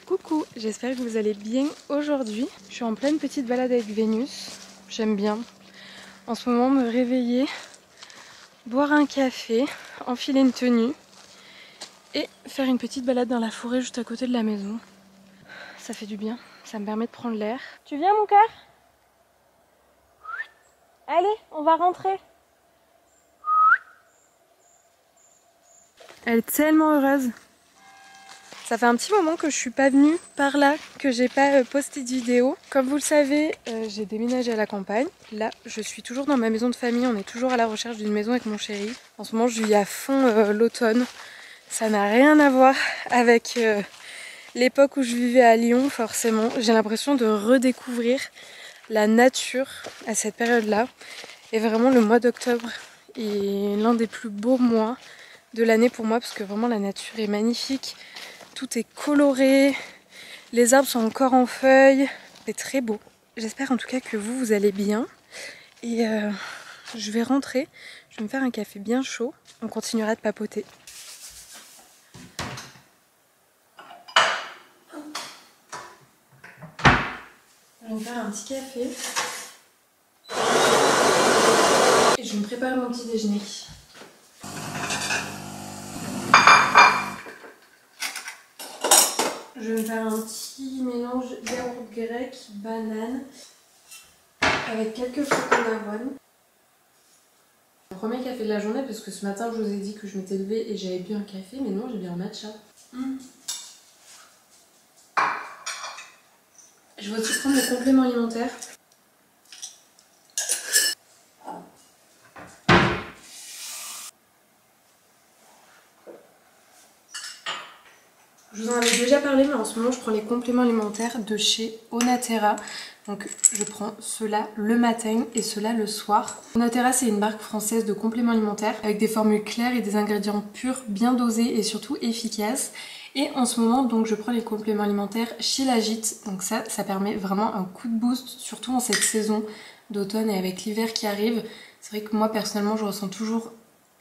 Coucou, j'espère que vous allez bien aujourd'hui. Je suis en pleine petite balade avec Vénus. J'aime bien en ce moment me réveiller, boire un café, enfiler une tenue et faire une petite balade dans la forêt juste à côté de la maison. Ça fait du bien, ça me permet de prendre l'air. Tu viens mon cœur? Allez, on va rentrer. Elle est tellement heureuse. Ça fait un petit moment que je suis pas venue par là, que j'ai pas posté de vidéo. Comme vous le savez, j'ai déménagé à la campagne. Là, je suis toujours dans ma maison de famille, on est toujours à la recherche d'une maison avec mon chéri. En ce moment, je vis à fond l'automne. Ça n'a rien à voir avec l'époque où je vivais à Lyon, forcément. J'ai l'impression de redécouvrir la nature à cette période-là. Et vraiment, le mois d'octobre est l'un des plus beaux mois de l'année pour moi, parce que vraiment la nature est magnifique. Tout est coloré, les arbres sont encore en feuilles, c'est très beau. J'espère en tout cas que vous allez bien. Et je vais rentrer, je vais me faire un café bien chaud, on continuera de papoter. Je vais me faire un petit café. Et je vais me préparer mon petit déjeuner. Je vais me faire un petit mélange yaourt grec, banane, avec quelques flocons d'avoine. Le premier café de la journée, parce que ce matin je vous ai dit que je m'étais levée et j'avais bu un café, mais non, j'ai bu un matcha. Je vais aussi prendre le complément alimentaire. Je vous en avais déjà parlé, mais en ce moment je prends les compléments alimentaires de chez Onaterra. Donc je prends ceux-là le matin et ceux-là le soir. Onaterra, c'est une marque française de compléments alimentaires avec des formules claires et des ingrédients purs, bien dosés et surtout efficaces. Et en ce moment, donc je prends les compléments alimentaires Shilajit. Donc ça permet vraiment un coup de boost, surtout en cette saison d'automne et avec l'hiver qui arrive. C'est vrai que moi personnellement, je ressens toujours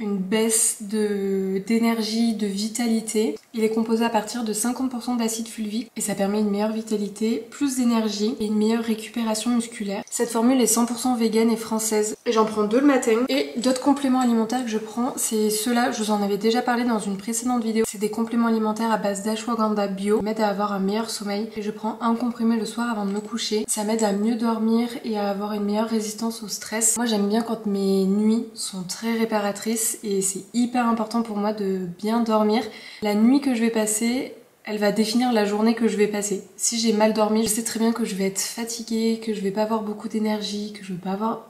une baisse d'énergie, de vitalité. Il est composé à partir de 50% d'acide fulvique et ça permet une meilleure vitalité, plus d'énergie et une meilleure récupération musculaire. Cette formule est 100% vegan et française. Et j'en prends 2 le matin. Et d'autres compléments alimentaires que je prends, c'est ceux-là, je vous en avais déjà parlé dans une précédente vidéo. C'est des compléments alimentaires à base d'ashwagandha bio qui m'aident à avoir un meilleur sommeil. Et je prends un comprimé le soir avant de me coucher. Ça m'aide à mieux dormir et à avoir une meilleure résistance au stress. Moi j'aime bien quand mes nuits sont très réparatrices. Et c'est hyper important pour moi de bien dormir. La nuit que je vais passer, elle va définir la journée que je vais passer. Si j'ai mal dormi, je sais très bien que je vais être fatiguée, que je vais pas avoir beaucoup d'énergie, que je vais pas avoir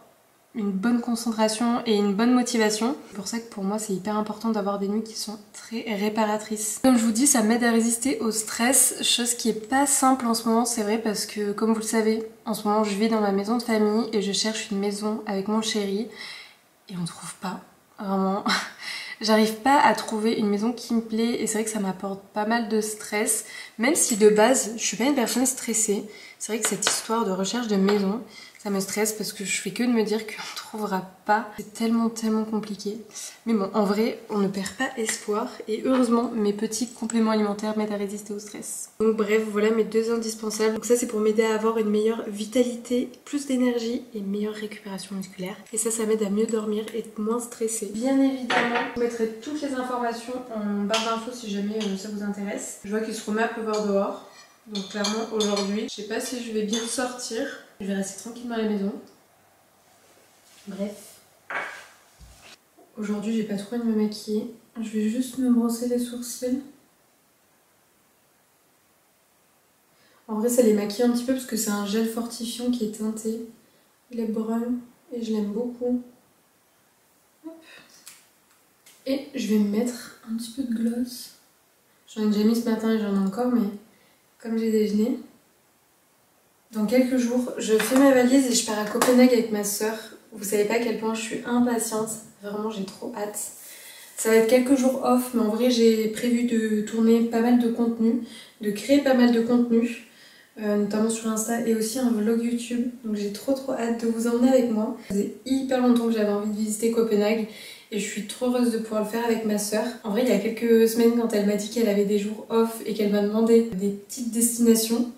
une bonne concentration et une bonne motivation. C'est pour ça que pour moi c'est hyper important d'avoir des nuits qui sont très réparatrices. Comme je vous dis, ça m'aide à résister au stress, chose qui est pas simple en ce moment, c'est vrai, parce que comme vous le savez, en ce moment je vis dans ma maison de famille et je cherche une maison avec mon chéri et on trouve pas. Vraiment, j'arrive pas à trouver une maison qui me plaît et c'est vrai que ça m'apporte pas mal de stress, même si de base je suis pas une personne stressée. C'est vrai que cette histoire de recherche de maison, ça me stresse parce que je fais que de me dire qu'on trouvera pas. C'est tellement compliqué. Mais bon, en vrai, on ne perd pas espoir et heureusement mes petits compléments alimentaires m'aident à résister au stress. Donc bref, voilà mes 2 indispensables. Donc ça c'est pour m'aider à avoir une meilleure vitalité, plus d'énergie et une meilleure récupération musculaire. Et ça m'aide à mieux dormir et être moins stressée. Bien évidemment, je vous mettrai toutes les informations en barre d'infos si jamais ça vous intéresse. Je vois qu'il se remet à pleuvoir dehors. Donc clairement aujourd'hui, je sais pas si je vais bien sortir. Je vais rester tranquillement à la maison. Bref. Aujourd'hui, j'ai pas trop envie de me maquiller. Je vais juste me brosser les sourcils. En vrai ça les maquille un petit peu parce que c'est un gel fortifiant qui est teinté. Il est brun et je l'aime beaucoup. Hop. Et je vais me mettre un petit peu de gloss. J'en ai déjà mis ce matin et j'en ai encore, mais comme j'ai déjeuné. Dans quelques jours, je fais ma valise et je pars à Copenhague avec ma soeur. Vous savez pas à quel point je suis impatiente. Vraiment, j'ai trop hâte. Ça va être quelques jours off, mais en vrai, j'ai prévu de tourner pas mal de contenu, de créer pas mal de contenu, notamment sur Insta et aussi un vlog YouTube. Donc j'ai trop hâte de vous emmener avec moi. Ça faisait hyper longtemps que j'avais envie de visiter Copenhague et je suis trop heureuse de pouvoir le faire avec ma soeur. En vrai, il y a quelques semaines, quand elle m'a dit qu'elle avait des jours off et qu'elle m'a demandé des petites destinations,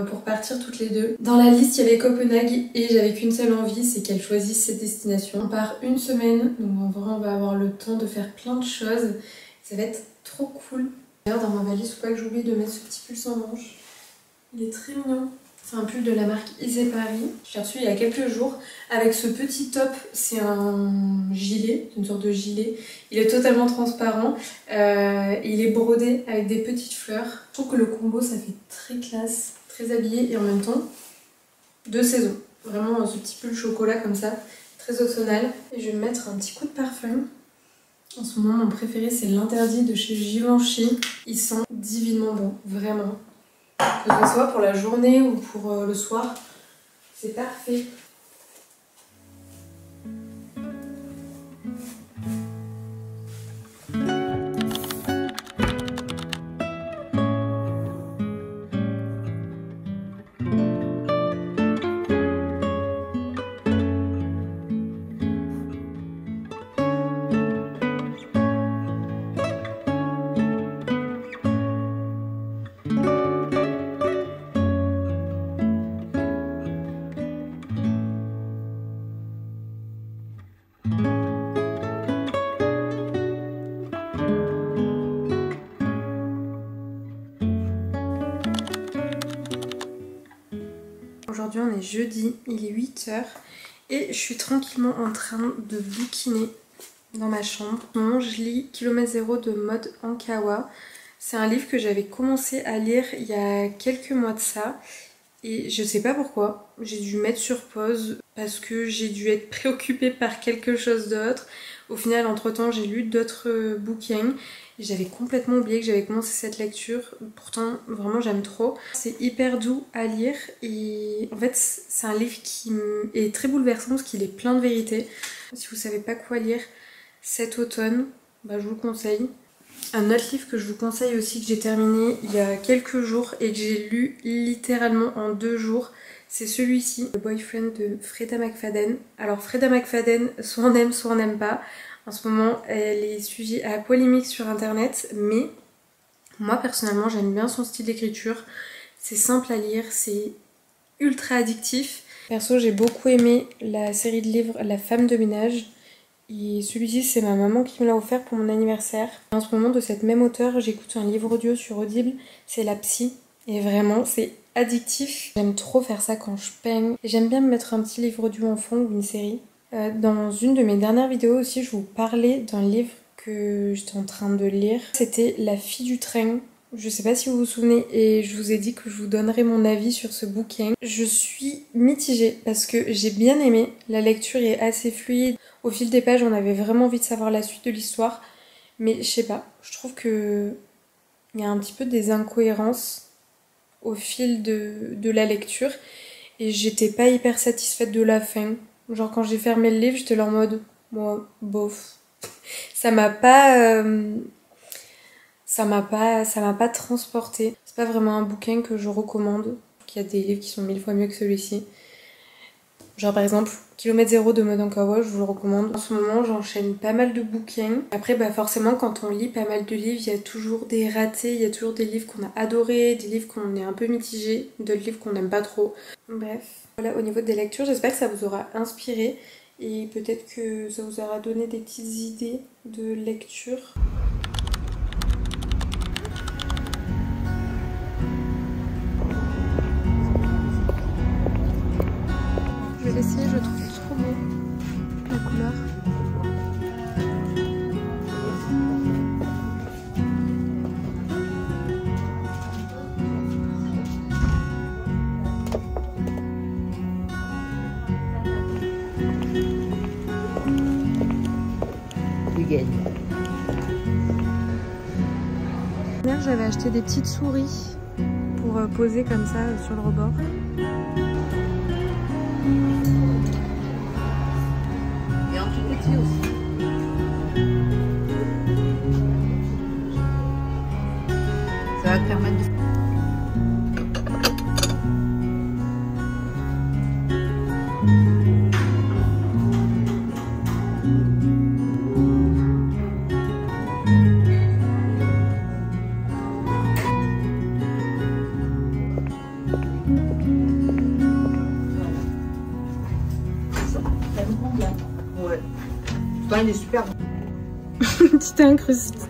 pour partir toutes les deux. Dans la liste il y avait Copenhague et j'avais qu'une seule envie, c'est qu'elle choisisse cette destination. On part une semaine, donc en vrai on va avoir le temps de faire plein de choses. Ça va être trop cool. D'ailleurs dans ma valise, faut pas que j'oublie de mettre ce petit pull sans manches. Il est très mignon. C'est un pull de la marque Isée Paris. Je l'ai reçu il y a quelques jours. Avec ce petit top, c'est un gilet, une sorte de gilet. Il est totalement transparent. Il est brodé avec des petites fleurs. Je trouve que le combo, ça fait très classe, très habillé et en même temps de saison. Vraiment ce petit pull chocolat comme ça, très automnal. Et je vais me mettre un petit coup de parfum. En ce moment, mon préféré, c'est l'Interdit de chez Givenchy. Il sent divinement bon, vraiment. Que ce soit pour la journée ou pour le soir, c'est parfait. Aujourd'hui on est jeudi, il est 8 h et je suis tranquillement en train de bouquiner dans ma chambre. Je lis Kilomètre Zéro de Maud Ankawa. C'est un livre que j'avais commencé à lire il y a quelques mois de ça et je sais pas pourquoi. J'ai dû mettre sur pause parce que j'ai dû être préoccupée par quelque chose d'autre. Au final, entre temps, j'ai lu d'autres bouquins. J'avais complètement oublié que j'avais commencé cette lecture, pourtant vraiment j'aime trop. C'est hyper doux à lire et en fait c'est un livre qui est très bouleversant parce qu'il est plein de vérité. Si vous savez pas quoi lire cet automne, bah, je vous le conseille. Un autre livre que je vous conseille aussi que j'ai terminé il y a quelques jours et que j'ai lu littéralement en 2 jours, c'est celui-ci, The Boyfriend de Freida McFadden. Alors Freida McFadden, soit on n'aime pas. En ce moment, elle est sujet à polémique sur internet, mais moi personnellement, j'aime bien son style d'écriture. C'est simple à lire, c'est ultra addictif. Perso, j'ai beaucoup aimé la série de livres La femme de ménage. Et celui-ci, c'est ma maman qui me l'a offert pour mon anniversaire. En ce moment, de cette même auteure, j'écoute un livre audio sur Audible, c'est La Psy. Et vraiment, c'est addictif. J'aime trop faire ça quand je peigne. J'aime bien me mettre un petit livre audio en fond ou une série. Dans une de mes dernières vidéos aussi, je vous parlais d'un livre que j'étais en train de lire. C'était La fille du train. Je sais pas si vous vous souvenez et je vous ai dit que je vous donnerais mon avis sur ce bouquin. Je suis mitigée parce que j'ai bien aimé. La lecture est assez fluide. Au fil des pages, on avait vraiment envie de savoir la suite de l'histoire. Mais je sais pas, je trouve que il y a un petit peu des incohérences au fil de la lecture. Et j'étais pas hyper satisfaite de la fin. Genre quand j'ai fermé le livre, j'étais là en mode, moi, bof. Ça m'a pas transportée. C'est pas vraiment un bouquin que je recommande. Il y a des livres qui sont 1000 fois mieux que celui-ci. Genre par exemple, Kilomètre Zéro de Maud Ankawa, je vous le recommande. En ce moment, j'enchaîne pas mal de bouquins. Après, bah forcément, quand on lit pas mal de livres, il y a toujours des ratés, il y a toujours des livres qu'on a adorés, des livres qu'on est un peu mitigés, d'autres livres qu'on n'aime pas trop. Bref. Voilà, au niveau des lectures, j'espère que ça vous aura inspiré et peut-être que ça vous aura donné des petites idées de lecture. Je vais l'essayer, je le trouve trop beau, la couleur. dégaine. J'avais acheté des petites souris pour poser comme ça sur le rebord. Et en tout petit aussi. Ça va te permettre de... Ouais. Enfin, il est super bon. Tu t'incrustes.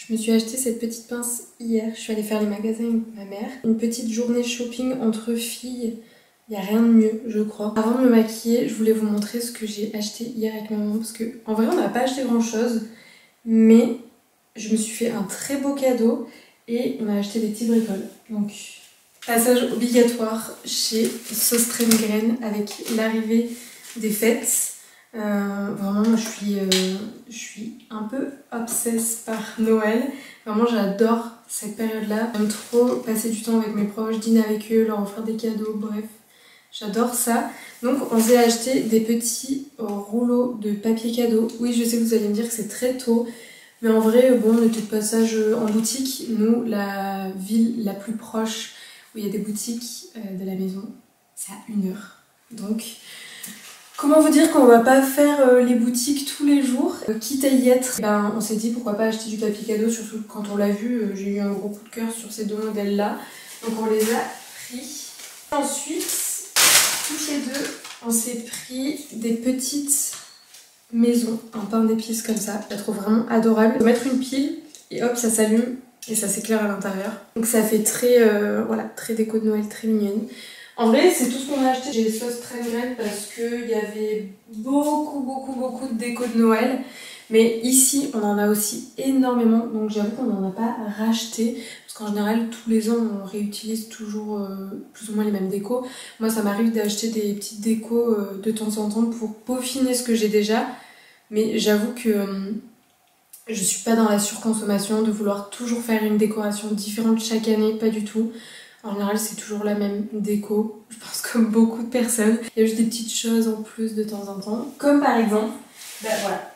Je me suis acheté cette petite pince hier, je suis allée faire les magasins avec ma mère. Une petite journée shopping entre filles, il n'y a rien de mieux je crois. Avant de me maquiller, je voulais vous montrer ce que j'ai acheté hier avec ma maman parce que en vrai on n'a pas acheté grand chose, mais je me suis fait un très beau cadeau et on a acheté des petits bricoles. Donc passage obligatoire chez Sauce Crème Graine avec l'arrivée des fêtes. Vraiment moi je suis un peu obsesse par Noël. Vraiment j'adore cette période là. J'aime trop passer du temps avec mes proches, dîner avec eux, leur offrir des cadeaux, bref. J'adore ça. Donc on s'est acheté des petits rouleaux de papier cadeau. Oui je sais que vous allez me dire que c'est très tôt. Mais en vrai bon on était de passage en boutique. Nous la ville la plus proche où il y a des boutiques de la maison c'est à 1 heure. Donc comment vous dire qu'on va pas faire les boutiques tous les jours, quitte à y être, ben, on s'est dit pourquoi pas acheter du papier cadeau, surtout quand on l'a vu, j'ai eu un gros coup de cœur sur ces deux modèles là, donc on les a pris. Ensuite, toutes les deux, on s'est pris des petites maisons en pain d'épices comme ça, je la trouve vraiment adorable. On peut mettre une pile et hop ça s'allume et ça s'éclaire à l'intérieur. Donc ça fait très, voilà, très déco de Noël, très mignonne. En vrai, c'est tout ce qu'on a acheté chez Sauce Crème Graine parce qu'il y avait beaucoup de déco de Noël. Mais ici, on en a aussi énormément. Donc j'avoue qu'on n'en a pas racheté. Parce qu'en général, tous les ans, on réutilise toujours plus ou moins les mêmes décos. Moi, ça m'arrive d'acheter des petites décos de temps en temps pour peaufiner ce que j'ai déjà. Mais j'avoue que je suis pas dans la surconsommation de vouloir toujours faire une décoration différente chaque année. Pas du tout. En général, c'est toujours la même déco, je pense comme beaucoup de personnes. Il y a juste des petites choses en plus de temps en temps. Comme par exemple, voilà,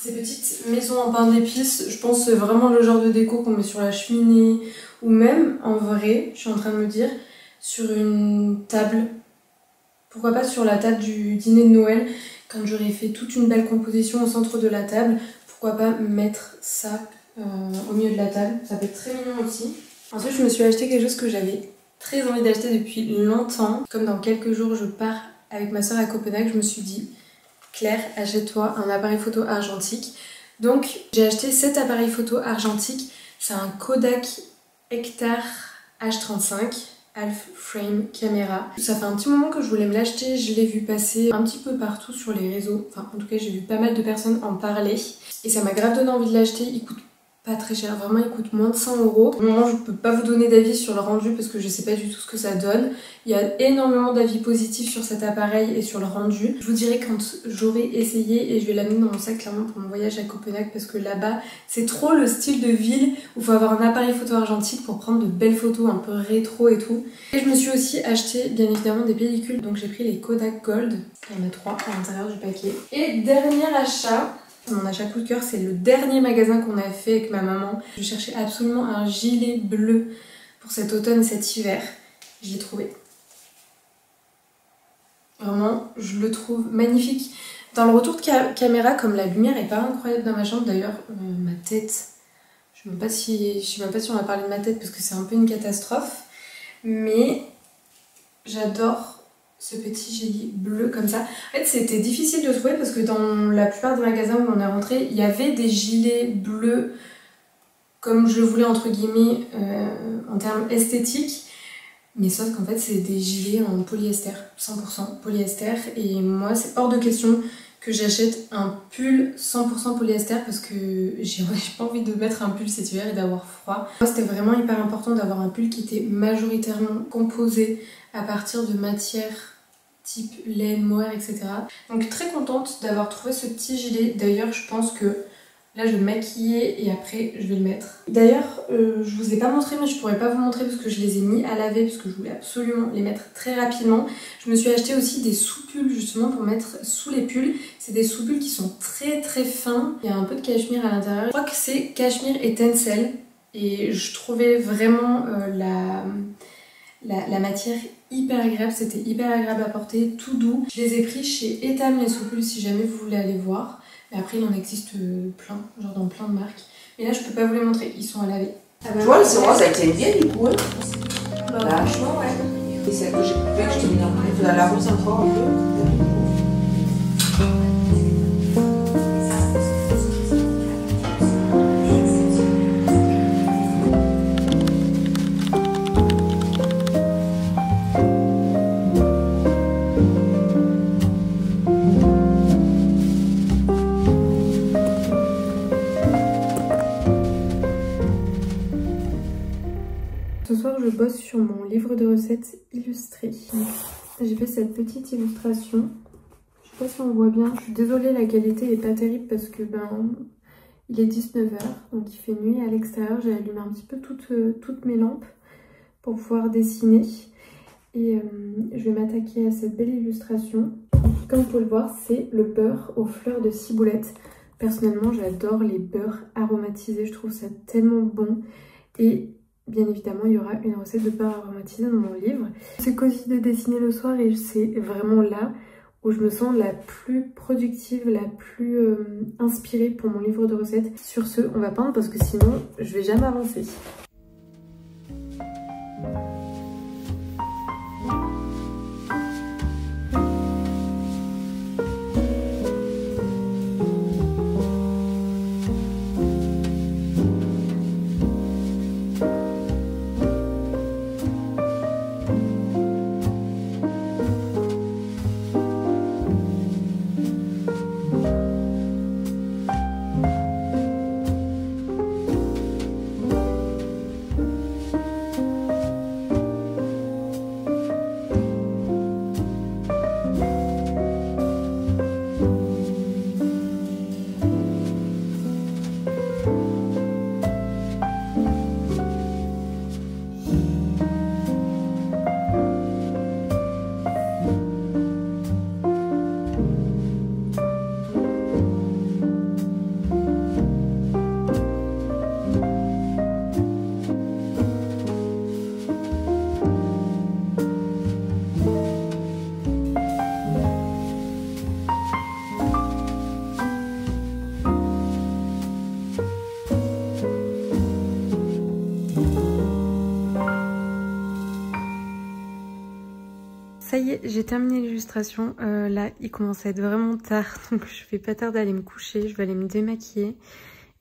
ces petites maisons en pain d'épices. Je pense que c'est vraiment le genre de déco qu'on met sur la cheminée. Ou même, en vrai, je suis en train de me dire, sur une table. Pourquoi pas sur la table du dîner de Noël, quand j'aurai fait toute une belle composition au centre de la table. Pourquoi pas mettre ça au milieu de la table. Ça peut être très mignon aussi. Ensuite, je me suis acheté quelque chose que j'avais très envie d'acheter depuis longtemps. Comme dans quelques jours, je pars avec ma soeur à Copenhague, je me suis dit, Claire, achète-toi un appareil photo argentique. Donc, j'ai acheté cet appareil photo argentique. C'est un Kodak Ektar H35 Half Frame Camera. Ça fait un petit moment que je voulais me l'acheter. Je l'ai vu passer un petit peu partout sur les réseaux. Enfin, en tout cas, j'ai vu pas mal de personnes en parler. Et ça m'a grave donné envie de l'acheter. Il coûte pas très cher, vraiment il coûte moins de 100 €. Pour le moment je peux pas vous donner d'avis sur le rendu parce que je sais pas du tout ce que ça donne. Il y a énormément d'avis positifs sur cet appareil et sur le rendu. Je vous dirai quand j'aurai essayé et je vais l'amener dans mon sac clairement pour mon voyage à Copenhague parce que là-bas c'est trop le style de ville où il faut avoir un appareil photo argentique pour prendre de belles photos un peu rétro et tout. Et je me suis aussi acheté bien évidemment des pellicules, donc j'ai pris les Kodak Gold. Il y en a 3 à l'intérieur du paquet. Et dernier achat, mon achat coup de cœur, c'est le dernier magasin qu'on a fait avec ma maman. Je cherchais absolument un gilet bleu pour cet automne et cet hiver. Je l'ai trouvé. Vraiment, je le trouve magnifique. Dans le retour de caméra, comme la lumière est pas incroyable dans ma chambre, d'ailleurs, ma tête, je sais même pas si on a parlé de ma tête parce que c'est un peu une catastrophe. Mais j'adore ce petit gilet bleu comme ça. En fait c'était difficile de trouver parce que dans la plupart des magasins où on est rentré, il y avait des gilets bleus comme je le voulais entre guillemets en termes esthétiques. Mais sauf qu'en fait c'est des gilets en polyester, 100% polyester. Et moi c'est hors de question que j'achète un pull 100% polyester parce que j'ai pas envie de mettre un pull cet hiver et d'avoir froid. Moi c'était vraiment hyper important d'avoir un pull qui était majoritairement composé à partir de matières type laine, mohair, etc. Donc très contente d'avoir trouvé ce petit gilet. D'ailleurs je pense que là je vais me maquiller et après je vais le mettre. D'ailleurs je vous ai pas montré mais je pourrais pas vous montrer parce que je les ai mis à laver parce que je voulais absolument les mettre très rapidement. Je me suis acheté aussi des sous-pulls justement pour mettre sous les pulls. C'est des sous-pulls qui sont très très fins. Il y a un peu de cachemire à l'intérieur. Je crois que c'est cachemire et tencel et je trouvais vraiment la matière hyper agréable, c'était hyper agréable à porter, tout doux. Je les ai pris chez Etam les sous-pulls si jamais vous voulez aller voir. Mais après il en existe plein, genre dans plein de marques. Mais là je peux pas vous les montrer, ils sont à laver. Ah bah, tu vois, c'est rose, elle t'aime bien du coup. Hein. Bah, franchement ouais. Et celle que j'ai coupée, que je t'ai mis dans le nez, la rose encore un peu. Ce soir je bosse sur mon livre de recettes illustré. J'ai fait cette petite illustration. Je sais pas si on voit bien. Je suis désolée, la qualité est pas terrible parce que il est 19 h, donc il fait nuit à l'extérieur. J'ai allumé un petit peu toutes mes lampes pour pouvoir dessiner. Et je vais m'attaquer à cette belle illustration. Comme vous pouvez le voir, c'est le beurre aux fleurs de ciboulette. Personnellement, j'adore les beurres aromatisés. Je trouve ça tellement bon. Et bien évidemment, il y aura une recette de beurre aromatisé dans mon livre. C'est cosy de dessiner le soir et c'est vraiment là où je me sens la plus productive, la plus inspirée pour mon livre de recettes. Sur ce, on va peindre parce que sinon, je vais jamais avancer. Ça y est, j'ai terminé l'illustration. Là, il commence à être vraiment tard, donc je vais pas tarder à aller me coucher. Je vais aller me démaquiller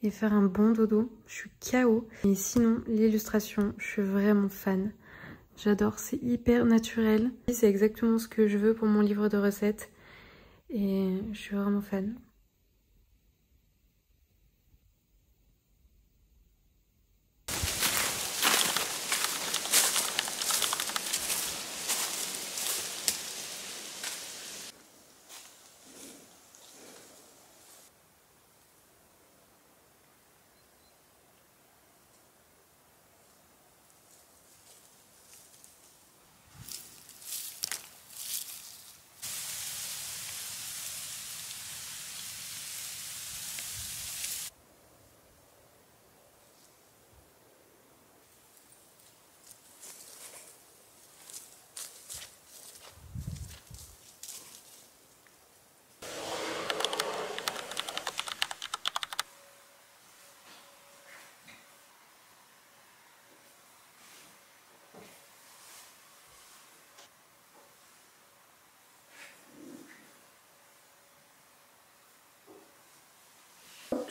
et faire un bon dodo. Je suis KO. Et sinon, l'illustration, je suis vraiment fan. J'adore, c'est hyper naturel. C'est exactement ce que je veux pour mon livre de recettes. Et je suis vraiment fan.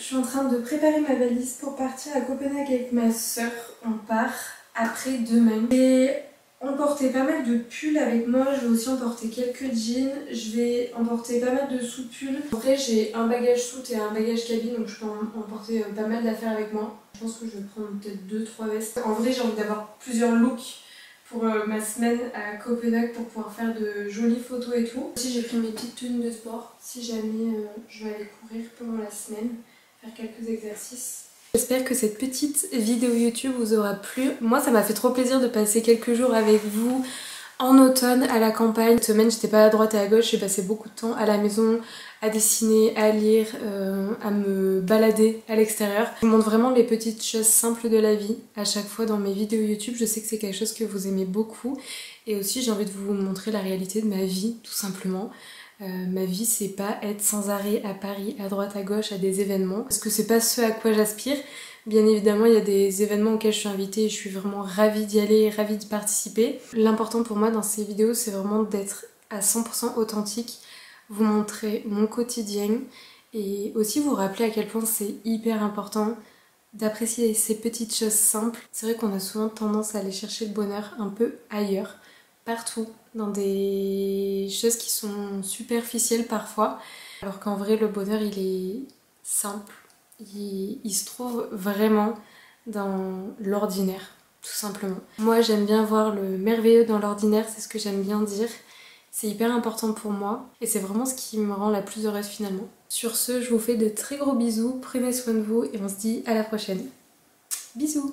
je suis en train de préparer ma valise pour partir à Copenhague avec ma soeur. On part après-demain. Et emporter pas mal de pulls avec moi, je vais aussi emporter quelques jeans, je vais emporter pas mal de sous-pulls. En vrai j'ai un bagage soute et un bagage cabine, donc je peux emporter pas mal d'affaires avec moi. Je pense que je vais prendre peut-être 2-3 vestes. En vrai j'ai envie d'avoir plusieurs looks pour ma semaine à Copenhague pour pouvoir faire de jolies photos et tout. Aussi j'ai pris mes petites tenues de sport si jamais je vais aller courir pendant la semaine, faire quelques exercices. J'espère que cette petite vidéo YouTube vous aura plu. Moi ça m'a fait trop plaisir de passer quelques jours avec vous en automne à la campagne. Cette semaine j'étais pas à droite et à gauche, j'ai passé beaucoup de temps à la maison, à dessiner, à lire, à me balader à l'extérieur. Je vous montre vraiment les petites choses simples de la vie à chaque fois dans mes vidéos YouTube. Je sais que c'est quelque chose que vous aimez beaucoup et aussi j'ai envie de vous montrer la réalité de ma vie tout simplement. Ma vie c'est pas être sans arrêt à Paris, à droite à gauche, à des événements, parce que c'est pas ce à quoi j'aspire. Bien évidemment il y a des événements auxquels je suis invitée et je suis vraiment ravie d'y aller, ravie de participer. L'important pour moi dans ces vidéos c'est vraiment d'être à 100% authentique, vous montrer mon quotidien et aussi vous rappeler à quel point c'est hyper important d'apprécier ces petites choses simples. C'est vrai qu'on a souvent tendance à aller chercher le bonheur un peu ailleurs, partout, dans des choses qui sont superficielles parfois, alors qu'en vrai le bonheur il est simple, il se trouve vraiment dans l'ordinaire, tout simplement. Moi j'aime bien voir le merveilleux dans l'ordinaire, c'est ce que j'aime bien dire, c'est hyper important pour moi et c'est vraiment ce qui me rend la plus heureuse finalement. Sur ce, je vous fais de très gros bisous, prenez soin de vous et on se dit à la prochaine. Bisous!